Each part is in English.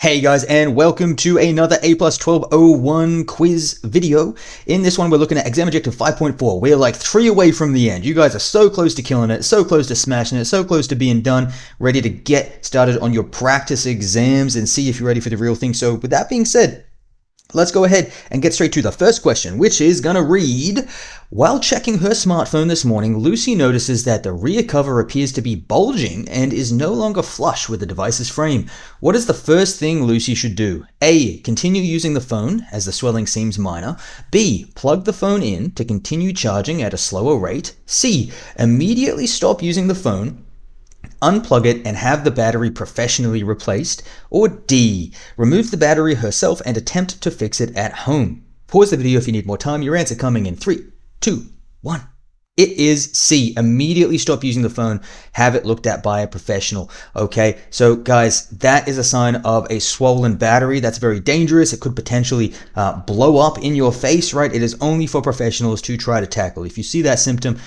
Hey guys, and welcome to another A+1201 quiz video. In this one, we're looking at exam objective 5.4. We're like 3 away from the end. You guys are so close to killing it, so close to smashing it, so close to being done, ready to get started on your practice exams and see if you're ready for the real thing. So with that being said, let's go ahead and get straight to the first question, which is gonna read, while checking her smartphone this morning, Lucy notices that the rear cover appears to be bulging and is no longer flush with the device's frame. What is the first thing Lucy should do? A. Continue using the phone as the swelling seems minor. B. Plug the phone in to continue charging at a slower rate. C. Immediately stop using the phone, unplug it, and have the battery professionally replaced. Or D. Remove the battery herself and attempt to fix it at home. Pause the video if you need more time. Your answer coming in 3, 2, 1. It is C. Immediately stop using the phone. Have it looked at by a professional. Okay, so guys, that is a sign of a swollen battery. That's very dangerous. It could potentially blow up in your face, right? It is only for professionals to try to tackle. If you see that symptom,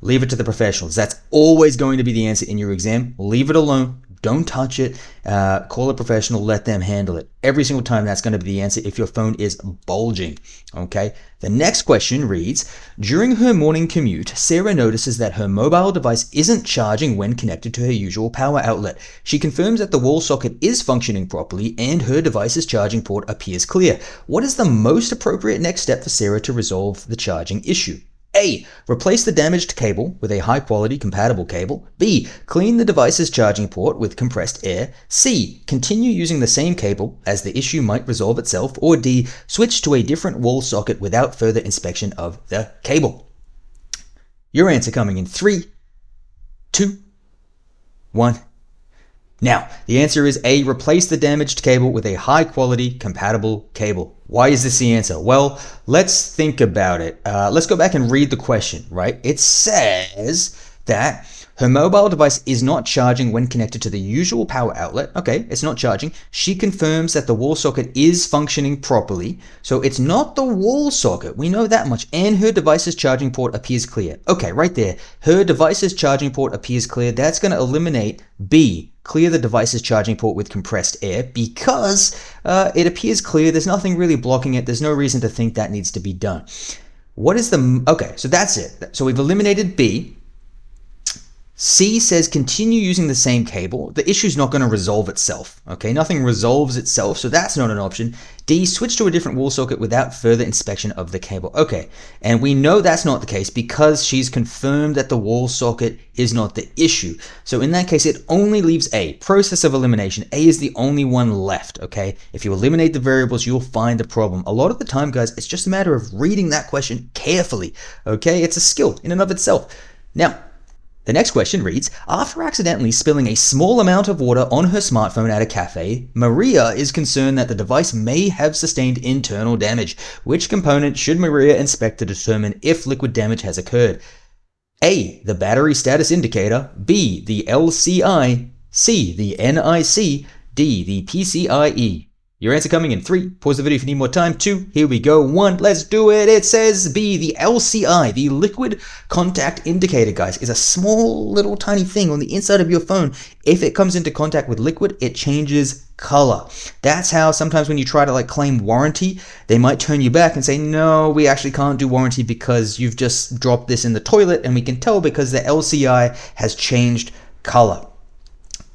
leave it to the professionals. That's always going to be the answer in your exam. Leave it alone. Don't touch it. Call a professional. Let them handle it. Every single time, that's going to be the answer if your phone is bulging. Okay. The next question reads, during her morning commute, Sarah notices that her mobile device isn't charging when connected to her usual power outlet. She confirms that the wall socket is functioning properly and her device's charging port appears clear. What is the most appropriate next step for Sarah to resolve the charging issue? A. Replace the damaged cable with a high-quality compatible cable. B. Clean the device's charging port with compressed air. C. Continue using the same cable as the issue might resolve itself. Or D. Switch to a different wall socket without further inspection of the cable. Your answer coming in 3, 2, 1. Now, the answer is A. Replace the damaged cable with a high-quality compatible cable. Why is this the answer? Well, let's think about it. Let's go back and read the question, right? It says that her mobile device is not charging when connected to the usual power outlet. Okay, it's not charging. She confirms that the wall socket is functioning properly. So it's not the wall socket. We know that much. And her device's charging port appears clear. Okay, right there. Her device's charging port appears clear. That's going to eliminate B. Clear the device's charging port with compressed air because it appears clear. There's nothing really blocking it. There's no reason to think that needs to be done. What is the... Okay, so that's it. So we've eliminated B. C says continue using the same cable. The issue's not going to resolve itself. Okay, nothing resolves itself, so that's not an option. D, switch to a different wall socket without further inspection of the cable. Okay, and we know that's not the case because she's confirmed that the wall socket is not the issue. So in that case, it only leaves A. Process of elimination. A is the only one left, okay? If you eliminate the variables, you'll find the problem. A lot of the time, guys, it's just a matter of reading that question carefully, okay? It's a skill in and of itself. Now, the next question reads, after accidentally spilling a small amount of water on her smartphone at a cafe, Maria is concerned that the device may have sustained internal damage. Which component should Maria inspect to determine if liquid damage has occurred? A. The battery status indicator. B. The LCI. C. The NIC. D. The PCIe. Your answer coming in 3. Pause the video if you need more time. 2. Here we go. 1. Let's do it. It says B. The LCI, the liquid contact indicator, guys, is a small little tiny thing on the inside of your phone. If it comes into contact with liquid, it changes color. That's how sometimes when you try to claim warranty, they might turn you back and say, no, we actually can't do warranty because you've just dropped this in the toilet and we can tell because the LCI has changed color.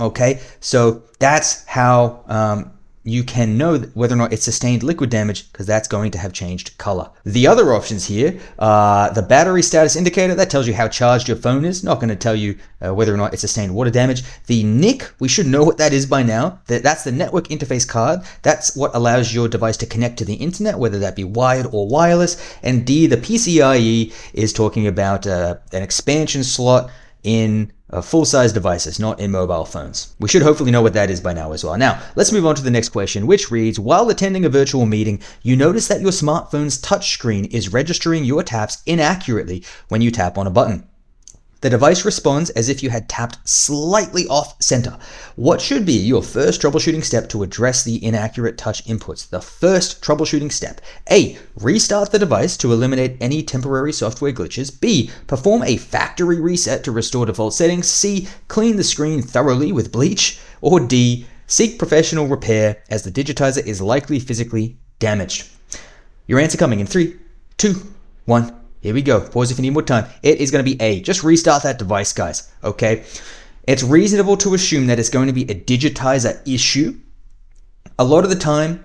Okay, so that's how you can know whether or not it sustained liquid damage because that's going to have changed color. The other options here, the battery status indicator, that tells you how charged your phone is. Not going to tell you whether or not it sustained water damage. The NIC, we should know what that is by now. That's the network interface card. That's what allows your device to connect to the internet, whether that be wired or wireless. And D, the PCIe, is talking about an expansion slot in full-size devices, not in mobile phones. We should hopefully know what that is by now as well. Now, let's move on to the next question, which reads, while attending a virtual meeting, you notice that your smartphone's touchscreen is registering your taps inaccurately when you tap on a button. The device responds as if you had tapped slightly off center. What should be your first troubleshooting step to address the inaccurate touch inputs? The first troubleshooting step. A. Restart the device to eliminate any temporary software glitches. B. Perform a factory reset to restore default settings. C. Clean the screen thoroughly with bleach. Or D. Seek professional repair as the digitizer is likely physically damaged. Your answer coming in 3, 2, 1. Here we go. Pause if you need more time. It is going to be A. Just restart that device, guys. Okay? It's reasonable to assume that it's going to be a digitizer issue. A lot of the time,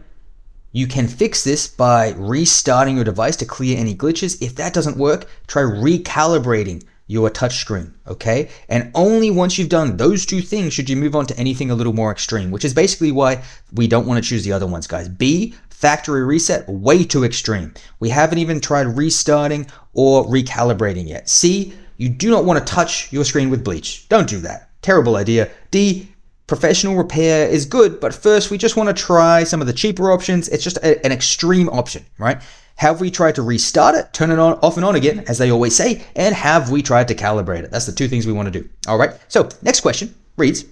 you can fix this by restarting your device to clear any glitches. If that doesn't work, try recalibrating your touchscreen, okay? And only once you've done those two things should you move on to anything a little more extreme, which is basically why we don't want to choose the other ones, guys. B, factory reset, way too extreme. We haven't even tried restarting or recalibrating yet. C, you do not want to touch your screen with bleach. Don't do that. Terrible idea. D, professional repair is good, but first we just want to try some of the cheaper options. It's just an extreme option, right? Have we tried to restart it, turn it on, off and on again, as they always say, and have we tried to calibrate it? That's the two things we want to do. All right, so next question reads,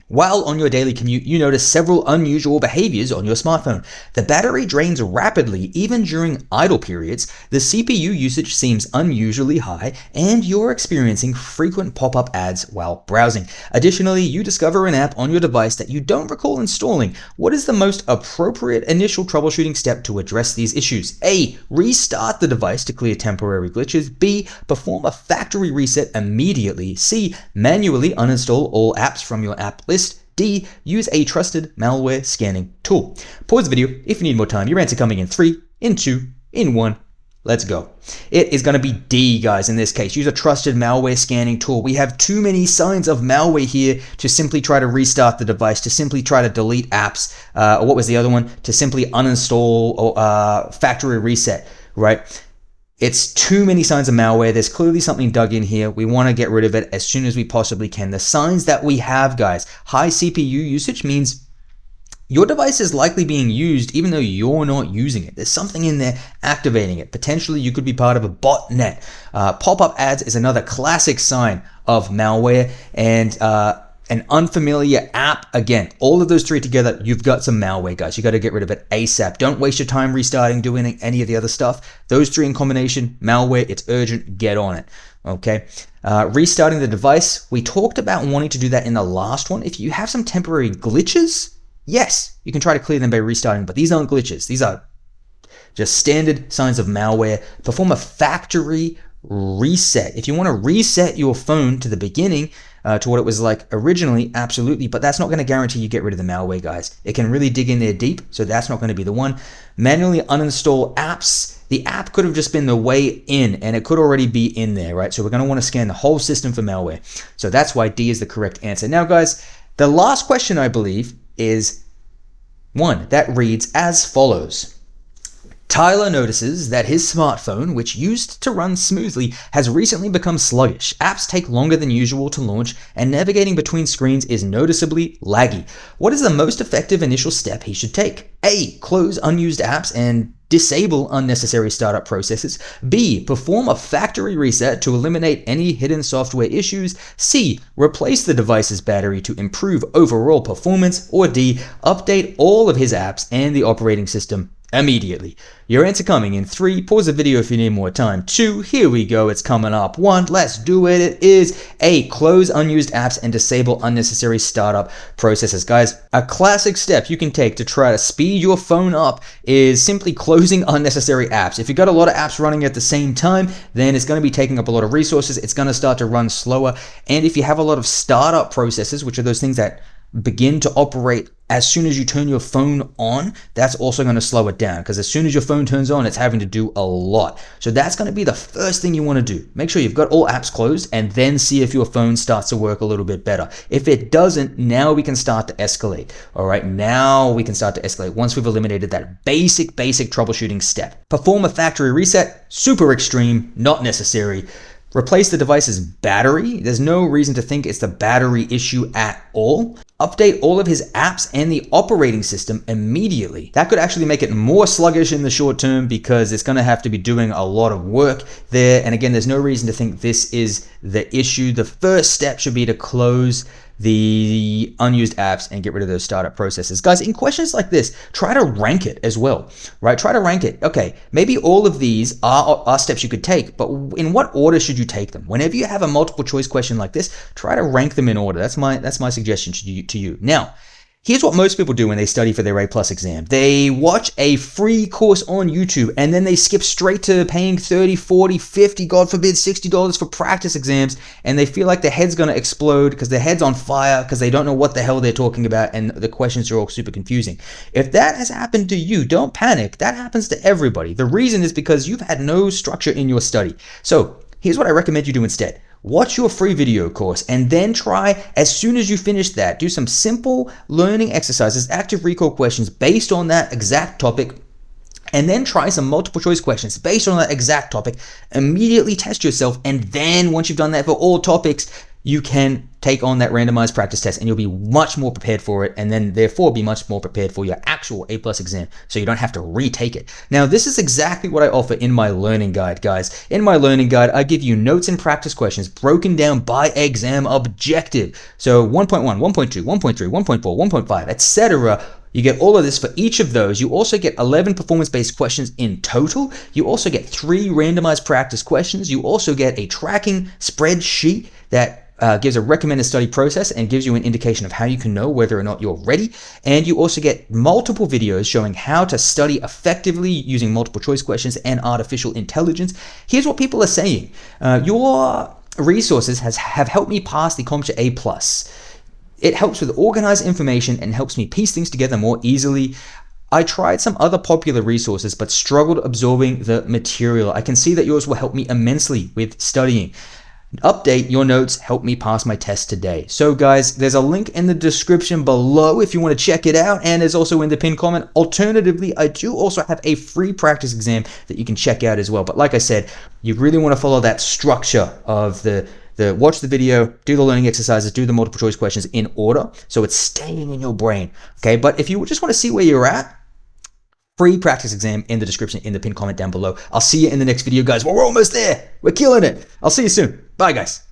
while on your daily commute, you notice several unusual behaviors on your smartphone. The battery drains rapidly even during idle periods, the CPU usage seems unusually high, and you're experiencing frequent pop-up ads while browsing. Additionally, you discover an app on your device that you don't recall installing. What is the most appropriate initial troubleshooting step to address these issues? A. Restart the device to clear temporary glitches. B. Perform a factory reset immediately. C. Manually uninstall all apps from your app list. D. Use a trusted malware scanning tool. Pause the video if you need more time. Your answer coming in 3, in 2, in 1. Let's go. It is going to be D, guys, in this case. Use a trusted malware scanning tool. We have too many signs of malware here to simply try to restart the device, to simply try to delete apps. Or what was the other one? To simply uninstall or factory reset, right? It's too many signs of malware. There's clearly something dug in here. We want to get rid of it as soon as we possibly can. The signs that we have, guys, high CPU usage means your device is likely being used even though you're not using it. There's something in there activating it. Potentially, you could be part of a botnet. Pop-up ads is another classic sign of malware, and an unfamiliar app. Again, all of those three together, you've got some malware, guys. You got to get rid of it ASAP. Don't waste your time restarting, doing any of the other stuff. Those three in combination, malware, it's urgent. Get on it. Okay. Restarting the device. We talked about wanting to do that in the last one. If you have some temporary glitches, yes, you can try to clear them by restarting, but these aren't glitches. These are just standard signs of malware. Perform a factory reset. If you want to reset your phone to the beginning, to what it was like originally, absolutely, but that's not going to guarantee you get rid of the malware, guys. It can really dig in there deep, so that's not going to be the one. Manually uninstall apps. The app could have just been the way in, and it could already be in there, right? So we're going to want to scan the whole system for malware. So that's why D is the correct answer. Now, guys, the last question, I believe, is one that reads as follows. Tyler notices that his smartphone, which used to run smoothly, has recently become sluggish. Apps take longer than usual to launch, and navigating between screens is noticeably laggy. What is the most effective initial step he should take? A. Close unused apps and disable unnecessary startup processes. B. Perform a factory reset to eliminate any hidden software issues. C. Replace the device's battery to improve overall performance. Or D. Update all of his apps and the operating system immediately. Your answer coming in 3. Pause the video if you need more time. 2. Here we go. It's coming up. 1. Let's do it. It is A. Close unused apps and disable unnecessary startup processes. Guys, a classic step you can take to try to speed your phone up is simply closing unnecessary apps. If you've got a lot of apps running at the same time, then it's going to be taking up a lot of resources. It's going to start to run slower. And if you have a lot of startup processes, which are those things that begin to operate as soon as you turn your phone on, that's also going to slow it down, because as soon as your phone turns on, it's having to do a lot. So that's going to be the first thing you want to do. Make sure you've got all apps closed and then see if your phone starts to work a little bit better. If it doesn't, now we can start to escalate. All right, now we can start to escalate once we've eliminated that basic troubleshooting step. Perform a factory reset, super extreme, not necessary. Replace the device's battery. There's no reason to think it's the battery issue at all. Update all of his apps and the operating system immediately. That could actually make it more sluggish in the short term, because it's going to have to be doing a lot of work there. And again, there's no reason to think this is the issue. The first step should be to close the unused apps and get rid of those startup processes. Guys, in questions like this, try to rank it as well, right? Try to rank it. Okay, maybe all of these are steps you could take, but in what order should you take them? Whenever you have a multiple choice question like this, try to rank them in order. That's my suggestion to you. Now, Here's what most people do when they study for their A+ exam. They watch a free course on YouTube and then they skip straight to paying $30, $40, $50, God forbid, $60 for practice exams, and they feel like their head's going to explode because their head's on fire because they don't know what the hell they're talking about and the questions are all super confusing. If that has happened to you, don't panic. That happens to everybody. The reason is because you've had no structure in your study. So here's what I recommend you do instead. Watch your free video course and then try, as soon as you finish that, do some simple learning exercises, active recall questions based on that exact topic, and then try some multiple choice questions based on that exact topic. Immediately test yourself, and then once you've done that for all topics, you can take on that randomized practice test and you'll be much more prepared for it, and then therefore be much more prepared for your actual A+ exam so you don't have to retake it. Now, this is exactly what I offer in my learning guide, guys. In my learning guide, I give you notes and practice questions broken down by exam objective. So 1.1, 1.2, 1.3, 1.4, 1.5, etc. You get all of this for each of those. You also get 11 performance-based questions in total. You also get 3 randomized practice questions. You also get a tracking spreadsheet that gives a recommended study process and gives you an indication of how you can know whether or not you're ready. And you also get multiple videos showing how to study effectively using multiple choice questions and artificial intelligence. Here's what people are saying. Your resources have helped me pass the CompTIA A+. It helps with organized information and helps me piece things together more easily. I tried some other popular resources but struggled absorbing the material. I can see that yours will help me immensely with studying. Update your notes, help me pass my test today. So guys, there's a link in the description below if you want to check it out, and there's also in the pinned comment. Alternatively, I do also have a free practice exam that you can check out as well. But like I said, you really want to follow that structure of the watch the video, do the learning exercises, do the multiple choice questions in order so it's staying in your brain. Okay, but if you just want to see where you're at, free practice exam in the description, in the pinned comment down below. I'll see you in the next video, guys. Well, we're almost there. We're killing it. I'll see you soon. Bye, guys.